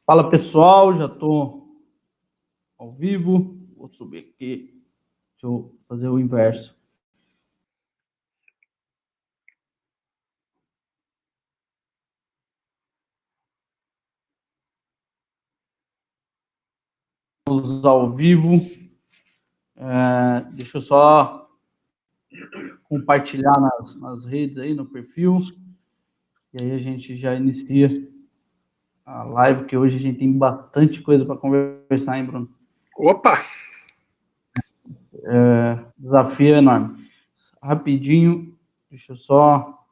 Fala pessoal, já estou ao vivo. Vou subir aqui. Deixa eu fazer o inverso. Estamos ao vivo. Deixa eu só compartilhar nas redes aí, no perfil. E aí a gente já inicia a live, que hoje a gente tem bastante coisa para conversar, hein, Bruno? Opa! Desafio enorme. Rapidinho, deixa eu só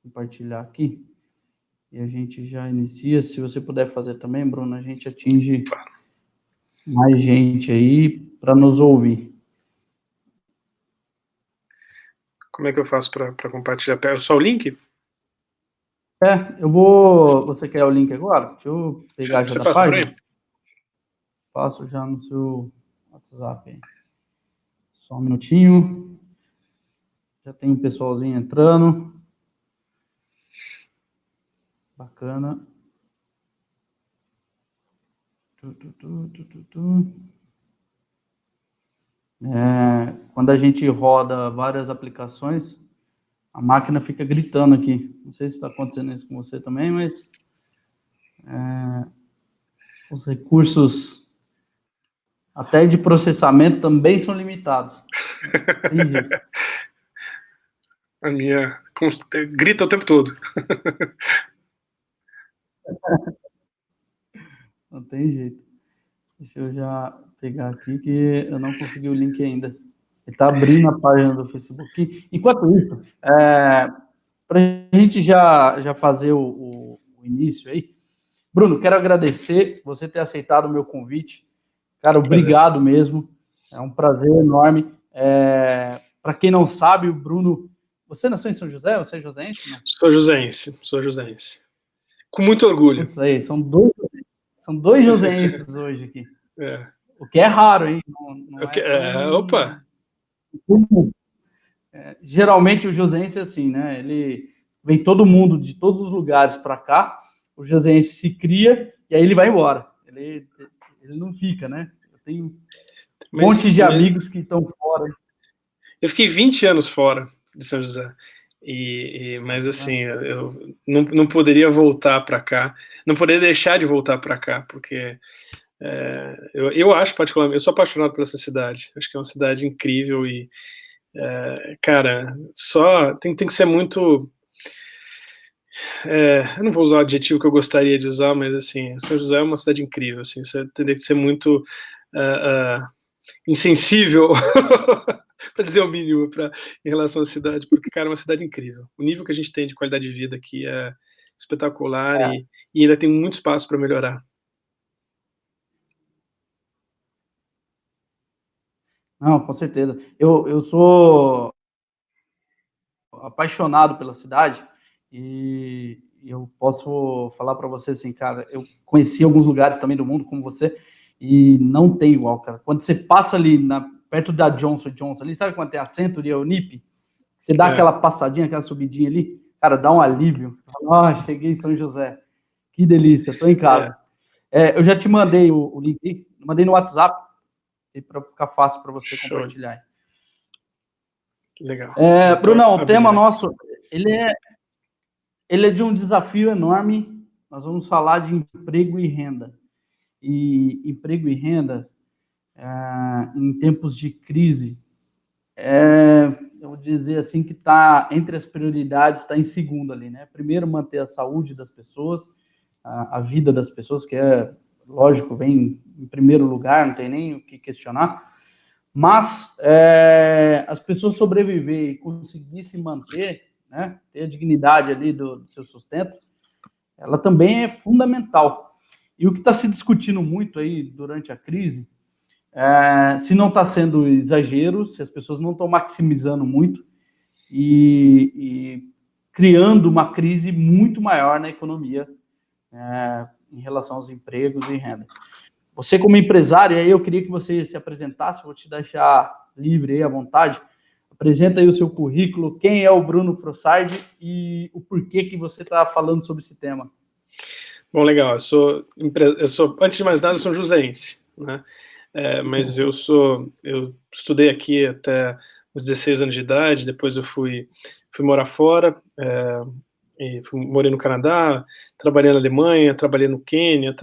compartilhar aqui. E a gente já inicia. Se você puder fazer também, Bruno, a gente atinge mais gente aí para nos ouvir. Como é que eu faço para compartilhar? Pega só o link? Eu vou... Você quer o link agora? Deixa eu pegar já da página. Passo já no seu WhatsApp aí. Só um minutinho. Já tem um pessoalzinho entrando. Bacana. Quando a gente roda várias aplicações, a máquina fica gritando aqui. Não sei se está acontecendo isso com você também, mas os recursos até de processamento também são limitados. Tem jeito. A minha grita o tempo todo. Não tem jeito. Deixa eu já pegar aqui, que eu não consegui o link ainda. Ele está abrindo a página do Facebook. Enquanto isso, para a gente já fazer o início aí, Bruno, quero agradecer você ter aceitado o meu convite. Cara, obrigado mesmo. É um prazer enorme. Para quem não sabe, o Bruno... Você nasceu em São José? Você é joséense? Não? Sou joséense. Com muito orgulho. Putz, aí, são dois joséenses hoje aqui. O que é raro, hein? Não é opa! Geralmente o joséense é assim, né? Ele vem todo mundo de todos os lugares para cá, o joséense se cria e aí ele vai embora. Ele não fica, né? Eu tenho um monte de amigos que estão fora. Eu fiquei 20 anos fora de São José. Mas assim, eu não poderia voltar para cá, não poderia deixar de voltar para cá, porque eu acho particularmente, eu sou apaixonado por essa cidade. Acho que é uma cidade incrível e, cara, só tem que ser muito... eu não vou usar o adjetivo que eu gostaria de usar, mas assim, São José é uma cidade incrível. Assim, você teria que ser muito insensível para dizer o mínimo em relação à cidade, porque, cara, é uma cidade incrível. O nível que a gente tem de qualidade de vida aqui é espetacular e ainda tem muito espaço para melhorar. Não, com certeza. Eu sou apaixonado pela cidade e eu posso falar para você assim, cara, eu conheci alguns lugares também do mundo, como você, e não tem igual, cara. Quando você passa ali perto da Johnson & Johnson, ali, sabe quando tem a Century e a Unip? Você dá aquela passadinha, aquela subidinha ali, cara, dá um alívio. Cheguei em São José. Que delícia, tô em casa. Eu já te mandei o link, mandei no WhatsApp, para ficar fácil para você compartilhar. Legal. Brunão, o tema nosso, ele é de um desafio enorme. Nós vamos falar de emprego e renda. E emprego e renda, em tempos de crise, eu vou dizer assim que está entre as prioridades, está em segundo ali, né? Primeiro, manter a saúde das pessoas, a vida das pessoas, que lógico, vem em primeiro lugar, não tem nem o que questionar. Mas as pessoas sobreviver e conseguir se manter, né, ter a dignidade ali do seu sustento, ela também é fundamental. E o que está se discutindo muito aí durante a crise, se não está sendo exagero, se as pessoas não estão maximizando muito e criando uma crise muito maior na economia em relação aos empregos e renda. Você, como empresário, aí eu queria que você se apresentasse, vou te deixar livre aí à vontade. Apresenta aí o seu currículo, quem é o Bruno Frossardi e o porquê que você está falando sobre esse tema. Bom, legal. Antes de mais nada, eu sou um joseense, né? Mas eu estudei aqui até os 16 anos de idade, depois eu fui morar fora, e morei no Canadá, trabalhei na Alemanha, trabalhei no Quênia,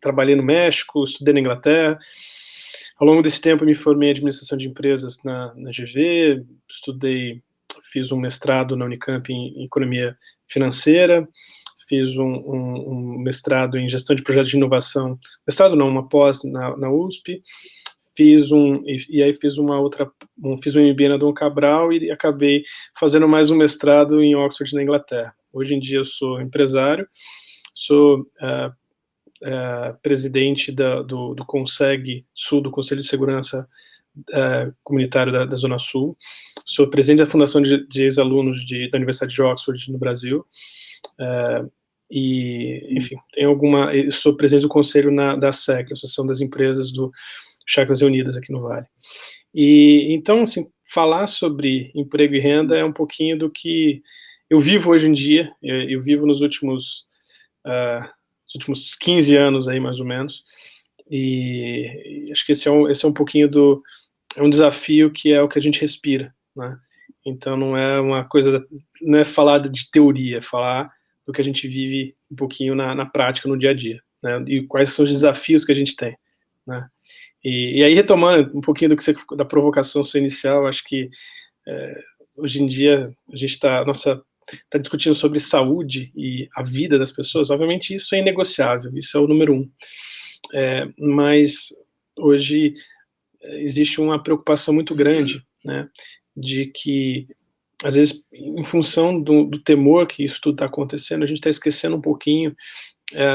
trabalhei no México, estudei na Inglaterra. Ao longo desse tempo, eu me formei em administração de empresas na GV, fiz um mestrado na Unicamp em economia financeira, fiz um mestrado em gestão de projetos de inovação, mestrado não, uma pós na USP, fiz um MBA na Dom Cabral e acabei fazendo mais um mestrado em Oxford, na Inglaterra. Hoje em dia eu sou empresário, sou presidente do CONSEG Sul, do Conselho de Segurança Comunitário da Zona Sul, sou presidente da Fundação de Ex-Alunos da Universidade de Oxford, no Brasil, e, enfim, sou presidente do conselho da SEC, Associação das Empresas do Chácaras Reunidas aqui no Vale. E, então, assim, falar sobre emprego e renda é um pouquinho do que eu vivo hoje em dia. Eu vivo nos últimos 15 anos aí, mais ou menos, e acho que esse é um pouquinho um desafio que é o que a gente respira, né? Então não é uma coisa, não é falar de teoria, é falar do que a gente vive um pouquinho na prática, no dia a dia, né? E quais são os desafios que a gente tem, né? E aí, retomando um pouquinho da provocação sua inicial, acho que hoje em dia a gente está discutindo sobre saúde e a vida das pessoas. Obviamente isso é inegociável, isso é o número 1. Mas hoje existe uma preocupação muito grande, né, de que, às vezes, em função do temor que isso tudo está acontecendo, a gente está esquecendo um pouquinho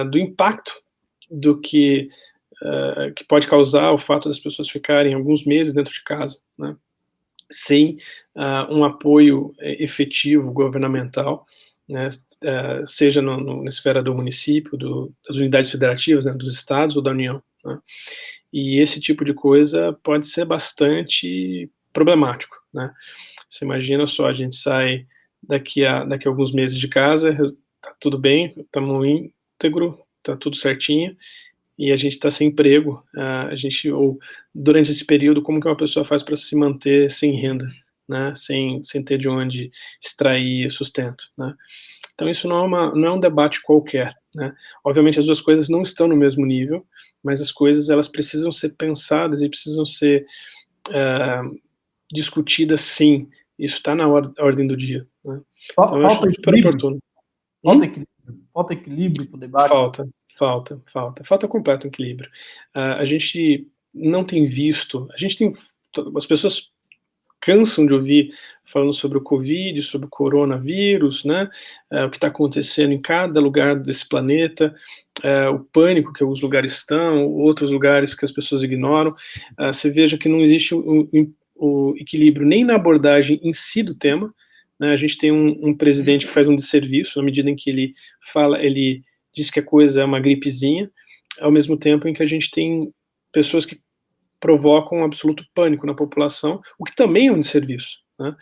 do impacto do que pode causar o fato das pessoas ficarem alguns meses dentro de casa, né, sem um apoio efetivo governamental, né, seja na esfera do município, das unidades federativas, né, dos estados ou da União, né. E esse tipo de coisa pode ser bastante problemático, né. Você imagina só, a gente sai daqui a alguns meses de casa, tá tudo bem, estamos íntegro, tá tudo certinho, e a gente está sem emprego, ou durante esse período, como que uma pessoa faz para se manter sem renda, né, sem ter de onde extrair sustento, né. Então isso não é um debate qualquer, né. Obviamente as duas coisas não estão no mesmo nível, mas as coisas, elas precisam ser pensadas e precisam ser discutidas, sim. Isso está na ordem do dia, né. Então eu acho Falta super equilíbrio? oportuno. Falta equilíbrio para o debate? Falta completo equilíbrio. A gente não tem visto, as pessoas cansam de ouvir falando sobre o Covid, sobre o coronavírus, né, o que está acontecendo em cada lugar desse planeta, o pânico que alguns lugares estão, outros lugares que as pessoas ignoram. Você veja que não existe o equilíbrio nem na abordagem em si do tema, né. A gente tem um presidente que faz um desserviço na medida em que ele diz que a coisa é uma gripezinha, ao mesmo tempo em que a gente tem pessoas que provocam um absoluto pânico na população, o que também é um desserviço, né.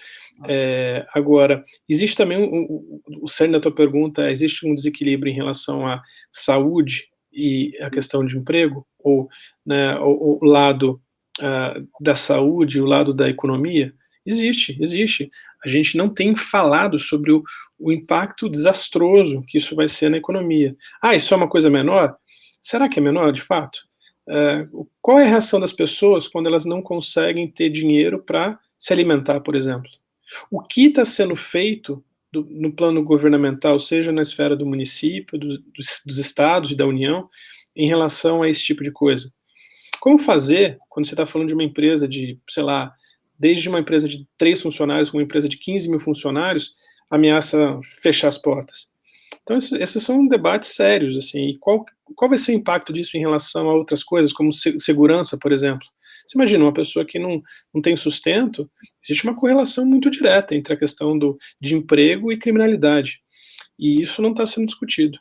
Agora, existe também o cerne da tua pergunta, existe um desequilíbrio em relação à saúde e a questão de emprego, ou, né, o lado da saúde, o lado da economia? Existe. A gente não tem falado sobre o impacto desastroso que isso vai ser na economia. Isso é uma coisa menor? Será que é menor, de fato? Qual é a reação das pessoas quando elas não conseguem ter dinheiro para se alimentar, por exemplo? O que está sendo feito no plano governamental, seja na esfera do município, dos estados e da União, em relação a esse tipo de coisa? Como fazer, quando você está falando de uma empresa de, sei lá, desde uma empresa de 3 funcionários, uma empresa de 15 mil funcionários, ameaça fechar as portas? Então, esses são debates sérios, assim, e qual vai ser o impacto disso em relação a outras coisas, como segurança, por exemplo? Você imagina, uma pessoa que não tem sustento, existe uma correlação muito direta entre a questão de emprego e criminalidade, e isso não está sendo discutido.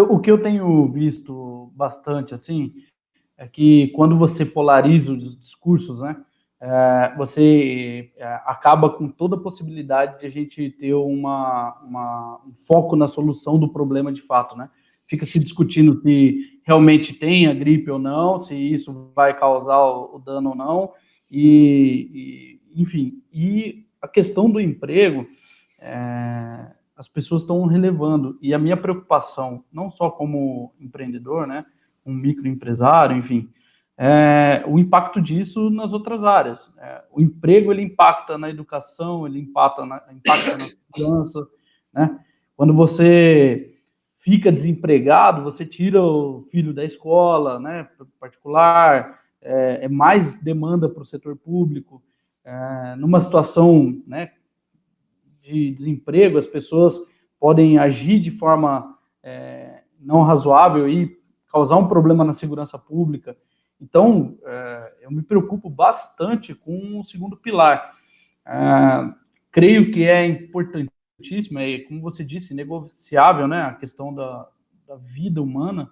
O que eu tenho visto bastante, assim, é que quando você polariza os discursos, né, você acaba com toda a possibilidade de a gente ter um foco na solução do problema de fato, né? Fica se discutindo se realmente tem a gripe ou não, se isso vai causar o dano ou não, enfim, e a questão do emprego, as pessoas estão relevando, e a minha preocupação, não só como empreendedor, né, um microempresário, enfim, o impacto disso nas outras áreas. O emprego, ele impacta na educação, ele impacta na segurança, né? Quando você fica desempregado, você tira o filho da escola, né, particular, mais demanda para o setor público. Numa situação, né, de desemprego, as pessoas podem agir de forma não razoável e causar um problema na segurança pública. Então, eu me preocupo bastante com o segundo pilar. Creio que é importantíssimo, como você disse, negociável, né, a questão da vida humana,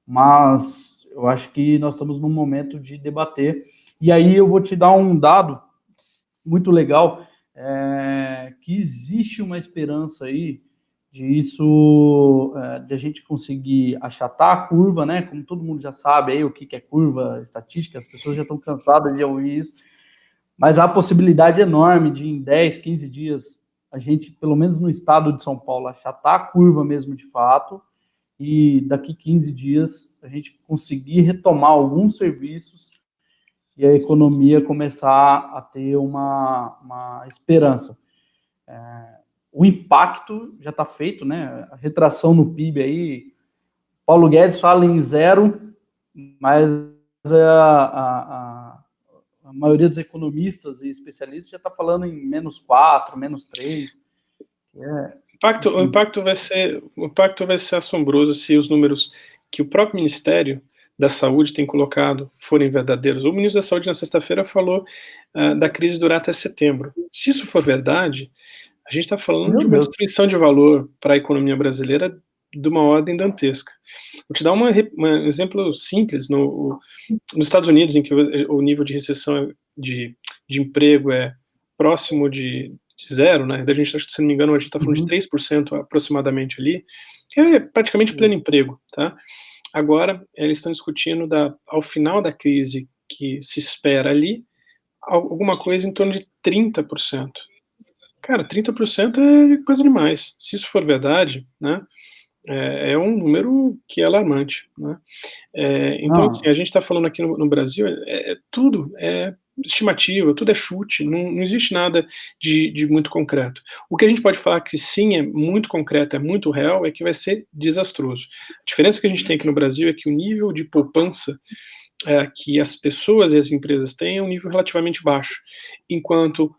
mas eu acho que nós estamos num momento de debater. E aí eu vou te dar um dado muito legal, que existe uma esperança aí de a gente conseguir achatar a curva, né? Como todo mundo já sabe aí o que é curva estatística, as pessoas já estão cansadas de ouvir isso, mas há a possibilidade enorme de em 10, 15 dias a gente, pelo menos no estado de São Paulo, achatar a curva mesmo de fato, e daqui 15 dias a gente conseguir retomar alguns serviços e a economia começar a ter uma esperança. O impacto já está feito, né? A retração no PIB aí, Paulo Guedes fala em 0, mas a maioria dos economistas e especialistas já está falando em -4, -3. O impacto vai ser assombroso se os números que o próprio Ministério da Saúde tem colocado forem verdadeiros. O ministro da Saúde na sexta-feira falou da crise durar até setembro. Se isso for verdade, a gente está falando de uma destruição de valor para a economia brasileira de uma ordem dantesca. Vou te dar um exemplo simples. Nos Estados Unidos, em que o nível de recessão de emprego é próximo de 0, né? A gente, se não me engano, a gente está falando de 3% aproximadamente ali, que é praticamente pleno emprego, tá? Agora, eles estão discutindo, ao final da crise que se espera ali, alguma coisa em torno de 30%. Cara, 30% é coisa demais. Se isso for verdade, né, é um número que é alarmante, né? Então, assim, a gente está falando aqui no Brasil, tudo é estimativa, tudo é chute, não existe nada de muito concreto. O que a gente pode falar que sim é muito concreto, é muito real, é que vai ser desastroso. A diferença que a gente tem aqui no Brasil é que o nível de poupança que as pessoas e as empresas têm é um nível relativamente baixo, enquanto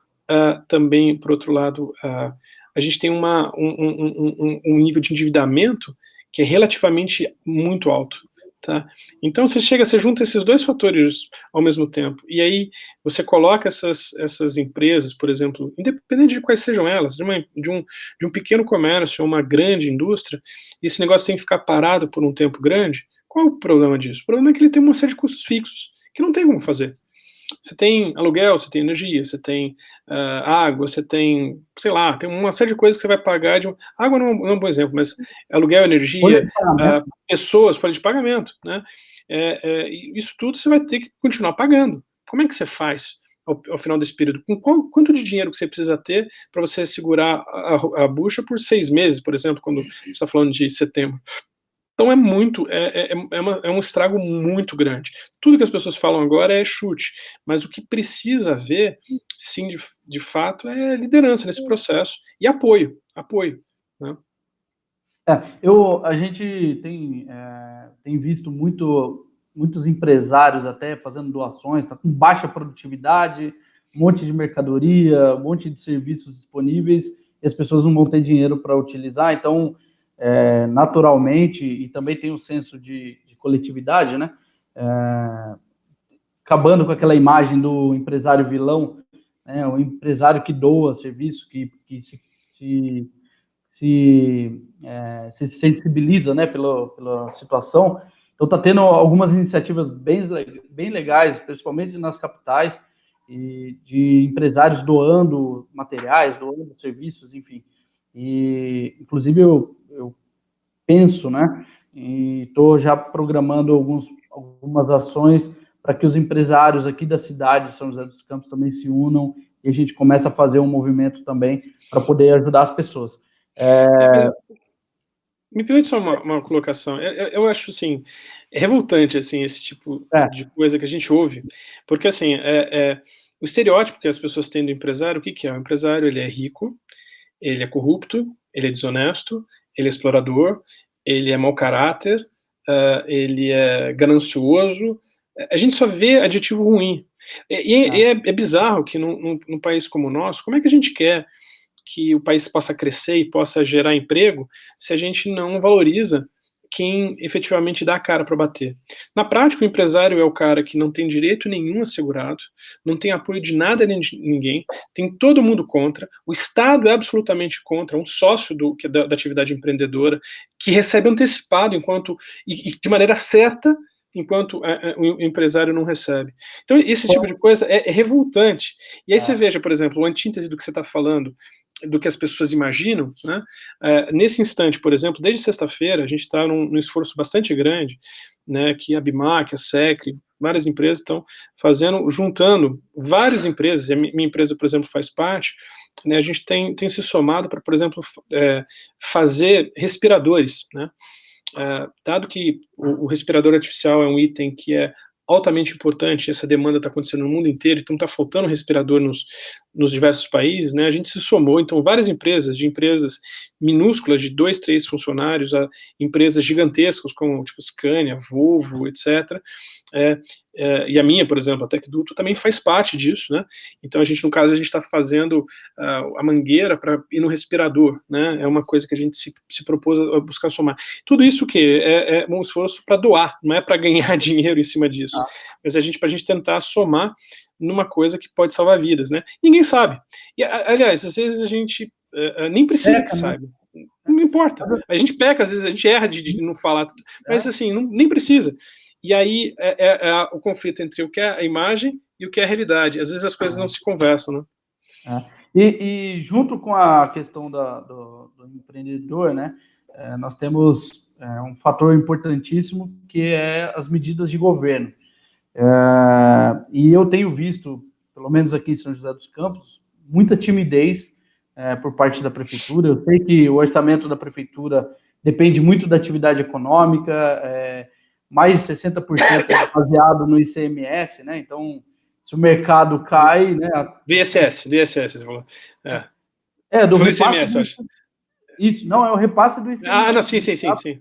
também, por outro lado, a gente tem um nível de endividamento que é relativamente muito alto. Tá? Então você junta esses dois fatores ao mesmo tempo, e aí você coloca essas empresas, por exemplo, independente de quais sejam elas, de um pequeno comércio ou uma grande indústria, e esse negócio tem que ficar parado por um tempo grande. Qual o problema disso? O problema é que ele tem uma série de custos fixos, que não tem como fazer. Você tem aluguel, você tem energia, você tem água, você tem, sei lá, tem uma série de coisas que você vai pagar. Água não é um bom exemplo, mas aluguel, energia, pessoas, folha de pagamento, né? Isso tudo você vai ter que continuar pagando. Como é que você faz ao final desse período? Quanto de dinheiro que você precisa ter para você segurar a bucha por 6 meses, por exemplo, quando a gente está falando de setembro? Então é um estrago muito grande. Tudo que as pessoas falam agora é chute, mas o que precisa haver, sim, de fato, é liderança nesse processo e apoio, né? A gente tem visto muitos empresários até fazendo doações, está com baixa produtividade, um monte de mercadoria, um monte de serviços disponíveis, e as pessoas não vão ter dinheiro para utilizar, então naturalmente, e também tem um senso de coletividade, né? Acabando com aquela imagem do empresário vilão, né? O empresário que doa serviço, que se sensibiliza, né, pela situação. Então está tendo algumas iniciativas bem legais, principalmente nas capitais, de empresários doando materiais, doando serviços, enfim. E, inclusive, eu penso, né, e estou já programando algumas ações para que os empresários aqui da cidade de São José dos Campos também se unam e a gente comece a fazer um movimento também para poder ajudar as pessoas. Me permite só uma colocação. Eu acho, assim, revoltante, assim, esse tipo de coisa que a gente ouve, porque, assim, o estereótipo que as pessoas têm do empresário, o que que é? O empresário, ele é rico, ele é corrupto, ele é desonesto, ele é explorador, ele é mau caráter, ele é ganancioso. A gente só vê adjetivo ruim. É bizarro que num país como o nosso, como é que a gente quer que o país possa crescer e possa gerar emprego se a gente não valoriza quem efetivamente dá a cara para bater? Na prática, o empresário é o cara que não tem direito nenhum assegurado, não tem apoio de nada nem de ninguém, tem todo mundo contra, o Estado é absolutamente contra, um sócio da atividade empreendedora, que recebe antecipado e de maneira certa, enquanto o empresário não recebe. Então, esse tipo de coisa é revoltante. E aí você veja, por exemplo, o antítese do que você está falando, do que as pessoas imaginam, né? Nesse instante, por exemplo, desde sexta-feira, a gente está num esforço bastante grande, né, que a BIMAC, a SECRE, várias empresas estão fazendo, juntando várias empresas, e a minha empresa, por exemplo, faz parte, né, a gente tem se somado para, por exemplo, fazer respiradores, né? Dado que o respirador artificial é um item que é altamente importante, essa demanda está acontecendo no mundo inteiro, então está faltando respirador nos diversos países, né? A gente se somou, então, várias empresas, de empresas minúsculas, de 2, 3 funcionários, a empresas gigantescas, como tipo Scania, Volvo, etc. E a minha, por exemplo, a Tecduto, também faz parte disso, né? Então, no caso, a gente está fazendo a mangueira para ir no respirador, né? É uma coisa que a gente se propôs a buscar somar. Tudo isso que é um esforço para doar, não é para ganhar dinheiro em cima disso, mas para a gente tentar somar numa coisa que pode salvar vidas, né? Ninguém sabe. E, aliás, às vezes a gente nem precisa que saiba. Não importa. A gente peca, às vezes a gente erra de não falar, mas assim, nem precisa. E aí o conflito entre o que é a imagem e o que é a realidade. Às vezes as coisas não se conversam, né? E junto com a questão do empreendedor, né, nós temos um fator importantíssimo que é as medidas de governo. E eu tenho visto, pelo menos aqui em São José dos Campos, muita timidez por parte da prefeitura. Eu sei que o orçamento da prefeitura depende muito da atividade econômica, mais de 60% é baseado no ICMS, né? Então, se o mercado cai, né? Do ISS, você falou. Do repasse ICMS, eu acho. Isso, não, é o repasse do ICMS. Não, sim.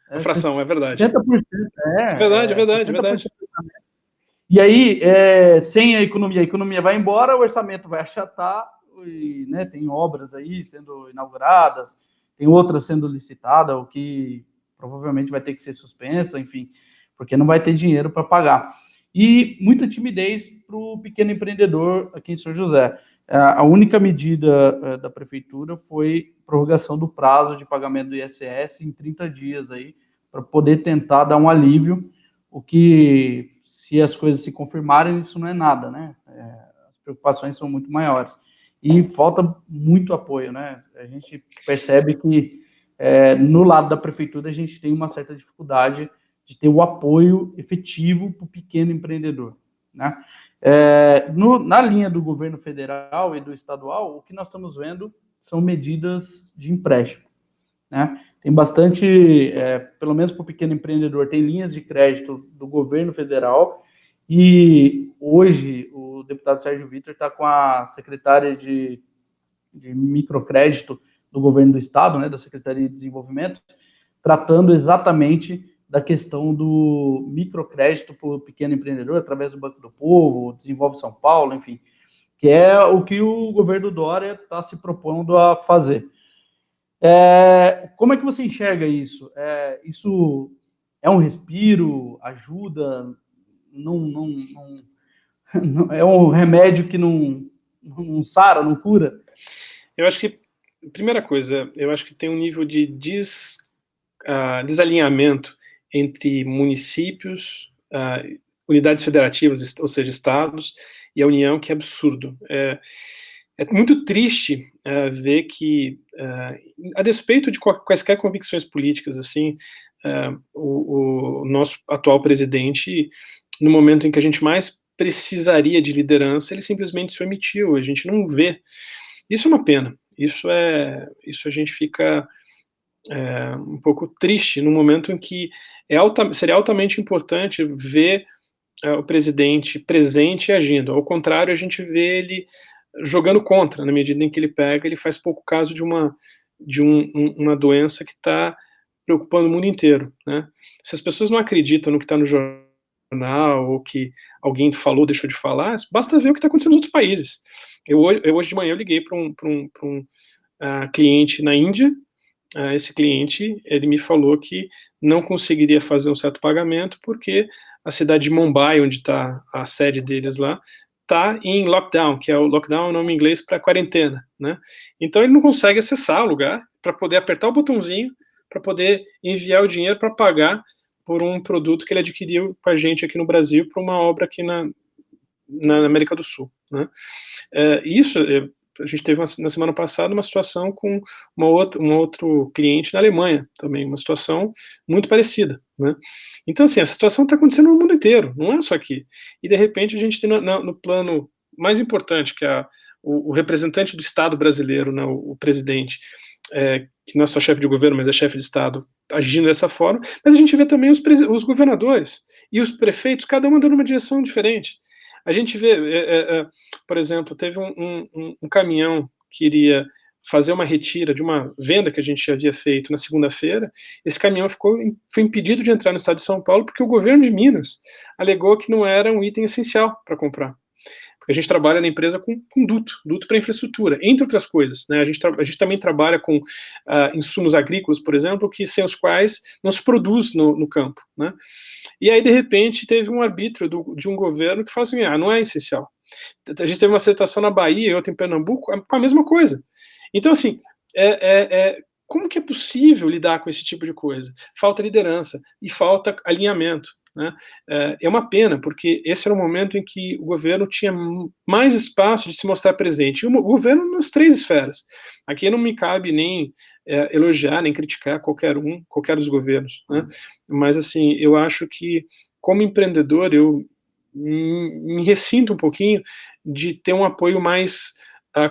A fração, é verdade. 60%, é verdade. E aí, sem a economia vai embora, o orçamento vai achatar, e, né, tem obras aí sendo inauguradas, tem outras sendo licitadas, o que provavelmente vai ter que ser suspensa, enfim, porque não vai ter dinheiro para pagar. E muita timidez para o pequeno empreendedor aqui em São José. A única medida da prefeitura foi prorrogação do prazo de pagamento do ISS em 30 dias aí, para poder tentar dar um alívio, o que, se as coisas se confirmarem, isso não é nada, né? As preocupações são muito maiores. E falta muito apoio, né? A gente percebe que no lado da prefeitura a gente tem uma certa dificuldade de ter o apoio efetivo para o pequeno empreendedor, né? Na linha do governo federal e do estadual, o que nós estamos vendo são medidas de empréstimo, né? Tem bastante, pelo menos para o pequeno empreendedor, tem linhas de crédito do governo federal, e hoje o deputado Sérgio Vitor está com a secretária de microcrédito do governo do estado, né, da Secretaria de Desenvolvimento, tratando exatamente da questão do microcrédito para o pequeno empreendedor, através do Banco do Povo, Desenvolve São Paulo, enfim, que é o que o governo Dória está se propondo a fazer. Como é que você enxerga isso? Isso é um respiro? Ajuda? Não é um remédio que não sara, não cura? Eu acho que, primeira coisa, eu acho que tem um nível de desalinhamento entre municípios, unidades federativas, ou seja, estados, e a União, que é absurdo. É muito triste ver que, a despeito de quaisquer convicções políticas, assim, o nosso atual presidente, no momento em que a gente mais precisaria de liderança, ele simplesmente se omitiu, a gente não vê. Isso é uma pena, isso a gente fica um pouco triste no momento em que seria altamente importante ver o presidente presente e agindo. Ao contrário, a gente vê ele jogando contra, na medida em que ele pega, ele faz pouco caso de uma doença que está preocupando o mundo inteiro, né? Se as pessoas não acreditam no que está no jornal, ou que alguém falou, deixou de falar, basta ver o que está acontecendo nos outros países. Hoje de manhã eu liguei para um cliente na Índia. Esse cliente, ele me falou que não conseguiria fazer um certo pagamento porque a cidade de Mumbai, onde está a sede deles lá, está em lockdown, que é o lockdown, é o nome em inglês para quarentena, né? Então ele não consegue acessar o lugar para poder apertar o botãozinho, para poder enviar o dinheiro para pagar por um produto que ele adquiriu com a gente aqui no Brasil para uma obra aqui na América do Sul, né? A gente teve na semana passada uma situação com um outro cliente na Alemanha também, uma situação muito parecida, né? Então, assim, a situação está acontecendo no mundo inteiro, não é só aqui. E, de repente, a gente tem no plano mais importante, que é o representante do Estado brasileiro, né, o presidente, que não é só chefe de governo, mas é chefe de Estado, agindo dessa forma, mas a gente vê também os governadores e os prefeitos, cada um andando numa direção diferente. A gente vê, por exemplo, teve um caminhão que iria fazer uma retira de uma venda que a gente havia feito na segunda-feira. Esse caminhão foi impedido de entrar no estado de São Paulo porque o governo de Minas alegou que não era um item essencial para comprar. Porque a gente trabalha na empresa com duto para infraestrutura, entre outras coisas, né? A gente também trabalha com insumos agrícolas, por exemplo, sem os quais não se produz no campo, né? E aí, de repente, teve um arbítrio de um governo que fala assim, não é essencial. A gente teve uma situação na Bahia e outra em Pernambuco com a mesma coisa. Então, assim, como que é possível lidar com esse tipo de coisa? Falta liderança e falta alinhamento, né? É uma pena, porque esse era o momento em que o governo tinha mais espaço de se mostrar presente. E o governo nas 3 esferas. Aqui não me cabe nem elogiar, nem criticar qualquer dos governos, né? Mas, assim, eu acho que, como empreendedor, eu me ressinto um pouquinho de ter um apoio mais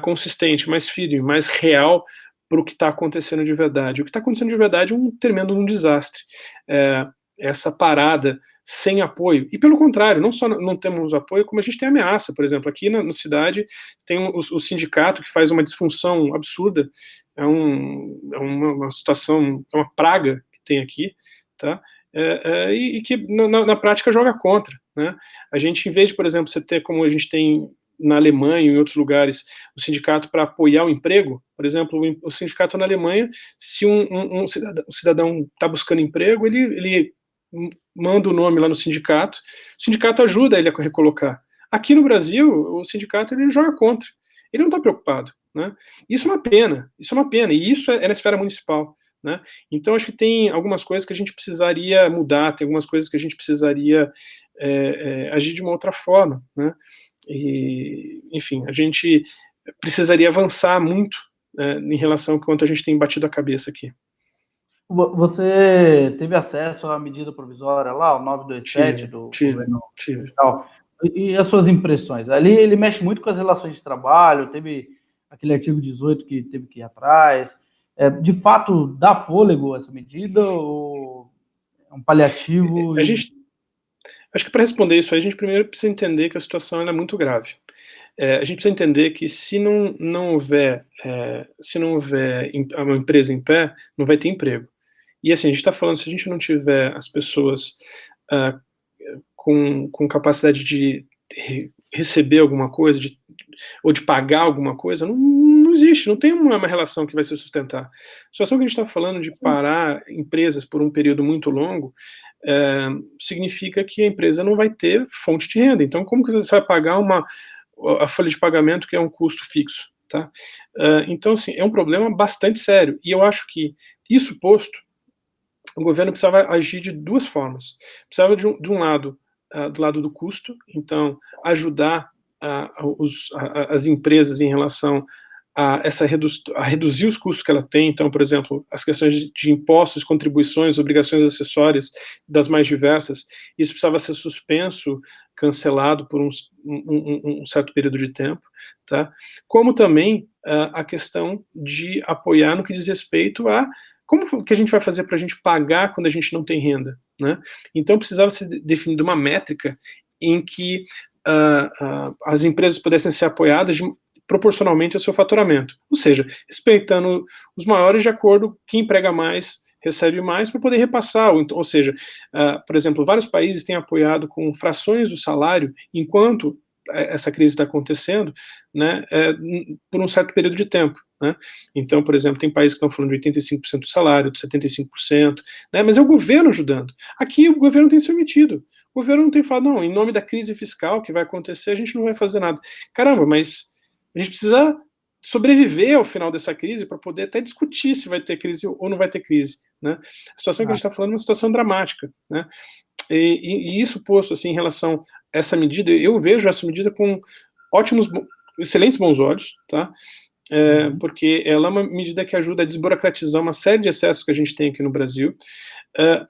consistente, mais firme, mais real para o que está acontecendo de verdade. O que está acontecendo de verdade é um tremendo desastre. Essa parada sem apoio. E pelo contrário, não só não temos apoio, como a gente tem ameaça. Por exemplo, aqui na cidade tem o sindicato que faz uma disfunção absurda. É uma situação, é uma praga que tem aqui, tá? E que na prática joga contra, né? A gente, em vez de, por exemplo, você ter, como a gente tem na Alemanha e em outros lugares, o sindicato para apoiar o emprego, por exemplo, o sindicato na Alemanha, se um cidadão está buscando emprego, ele manda o nome lá no sindicato, o sindicato ajuda ele a recolocar. Aqui no Brasil, o sindicato ele joga contra, ele não está preocupado, né? Isso é uma pena, e isso é na esfera municipal, né? Então, acho que tem algumas coisas que a gente precisaria mudar, tem algumas coisas que a gente precisaria agir de uma outra forma, né? E, enfim, a gente precisaria avançar muito em relação ao quanto a gente tem batido a cabeça aqui. Você teve acesso à medida provisória lá, o 927 do governo federal? E as suas impressões? Ali ele mexe muito com as relações de trabalho, teve aquele artigo 18 que teve que ir atrás. De fato, dá fôlego essa medida ou é um paliativo? Acho que para responder isso aí, a gente primeiro precisa entender que a situação é muito grave. A gente precisa entender que se não houver uma empresa em pé, não vai ter emprego. E assim, a gente está falando, se a gente não tiver as pessoas com capacidade de receber alguma coisa, ou de pagar alguma coisa, não existe, não tem uma relação que vai se sustentar. A situação que a gente está falando de parar empresas por um período muito longo, significa que a empresa não vai ter fonte de renda. Então, como que você vai pagar a folha de pagamento, que é um custo fixo, tá? Então, assim, é um problema bastante sério. E eu acho que, isso posto, o governo precisava agir de 2 formas. Precisava, de um lado, do lado do custo, então, ajudar as empresas em relação a reduzir os custos que ela tem. Então, por exemplo, as questões de impostos, contribuições, obrigações acessórias das mais diversas, isso precisava ser suspenso, cancelado por um certo período de tempo, tá? Como também a questão de apoiar no que diz respeito a como que a gente vai fazer para a gente pagar quando a gente não tem renda, né? Então precisava ser definida uma métrica em que as empresas pudessem ser apoiadas proporcionalmente ao seu faturamento, ou seja, respeitando os maiores de acordo, quem emprega mais recebe mais para poder repassar, ou seja, por exemplo, vários países têm apoiado com frações do salário enquanto essa crise está acontecendo, né, por um certo período de tempo, né? Então, por exemplo, tem países que estão falando de 85% do salário, de 75%, né, mas é o governo ajudando. Aqui o governo tem se omitido. O governo não tem falado, não, em nome da crise fiscal que vai acontecer, a gente não vai fazer nada. Caramba, mas a gente precisa sobreviver ao final dessa crise para poder até discutir se vai ter crise ou não vai ter crise, né? A situação que a gente está falando é uma situação dramática, né? E isso posto assim em relação a essa medida, eu vejo essa medida com excelentes bons olhos, tá? Porque ela é uma medida que ajuda a desburocratizar uma série de excessos que a gente tem aqui no Brasil,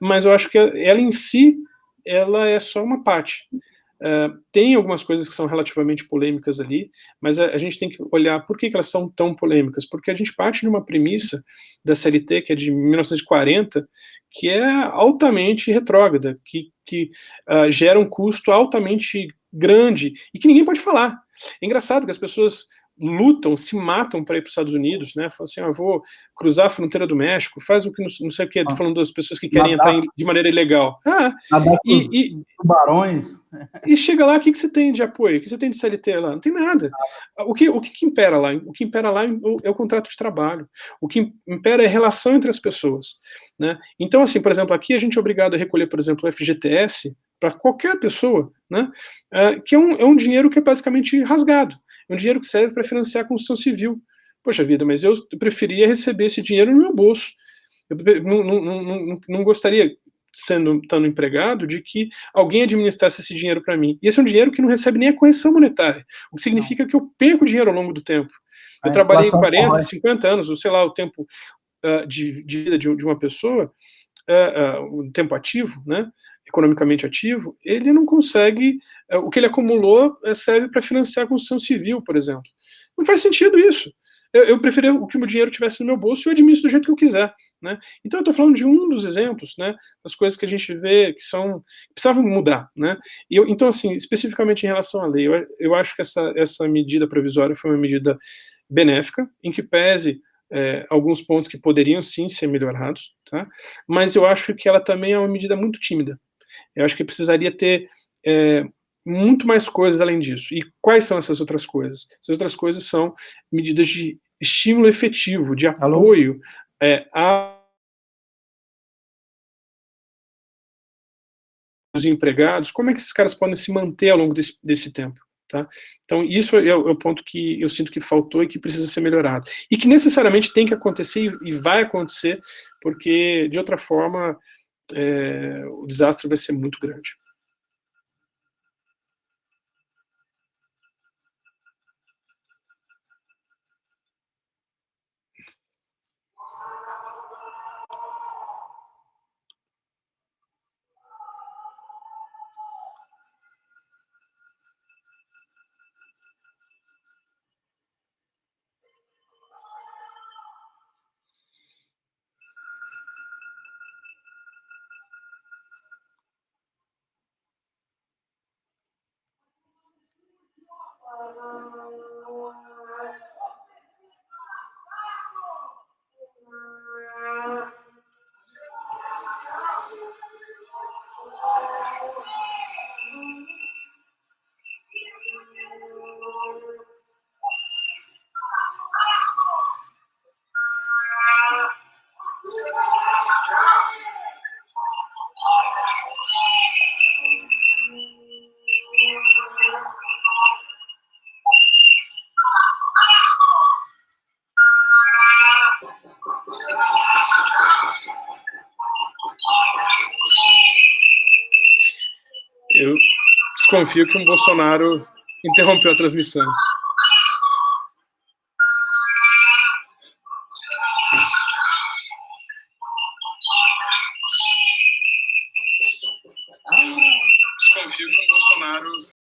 mas eu acho que ela em si, ela é só uma parte. Tem algumas coisas que são relativamente polêmicas ali, mas a gente tem que olhar por que elas são tão polêmicas, porque a gente parte de uma premissa da CLT, que é de 1940, que é altamente retrógrada, que gera um custo altamente grande, e que ninguém pode falar. É engraçado que as pessoas lutam, se matam para ir para os Estados Unidos, né? Falam assim, eu vou cruzar a fronteira do México, faz o que não sei o que, falando das pessoas que querem entrar de maneira ilegal. Tubarões. E chega lá, o que você tem de apoio? O que você tem de CLT lá? Não tem nada. O que impera lá? O que impera lá é o contrato de trabalho. O que impera é a relação entre as pessoas, né? Então, assim, por exemplo, aqui a gente é obrigado a recolher, por exemplo, o FGTS para qualquer pessoa, né? Que é um dinheiro que é basicamente rasgado. É um dinheiro que serve para financiar a construção civil. Poxa vida, mas eu preferia receber esse dinheiro no meu bolso. Eu não gostaria, estando empregado, de que alguém administrasse esse dinheiro para mim. E esse é um dinheiro que não recebe nem a correção monetária, o que significa que eu perco dinheiro ao longo do tempo. Eu trabalhei 40, 50 anos, ou sei lá, o tempo de vida de uma pessoa, o tempo ativo, né, economicamente ativo, ele não consegue, o que ele acumulou serve para financiar a construção civil, por exemplo. Não faz sentido isso. Eu preferia que o meu dinheiro estivesse no meu bolso e eu administro do jeito que eu quiser, né? Então eu estou falando de um dos exemplos, né, das coisas que a gente vê que precisavam mudar, né? Então, assim, especificamente em relação à lei, eu acho que essa medida provisória foi uma medida benéfica, em que pese alguns pontos que poderiam sim ser melhorados, tá? Mas eu acho que ela também é uma medida muito tímida. Eu acho que precisaria ter muito mais coisas além disso. E quais são essas outras coisas? Essas outras coisas são medidas de estímulo efetivo, de apoio aos empregados. Como é que esses caras podem se manter ao longo desse tempo? Tá? Então, isso é o ponto que eu sinto que faltou e que precisa ser melhorado. E que necessariamente tem que acontecer e vai acontecer, porque, de outra forma, o desastre vai ser muito grande. Eu desconfio que um Bolsonaro Interrompeu a transmissão. Desconfio que o Bolsonaro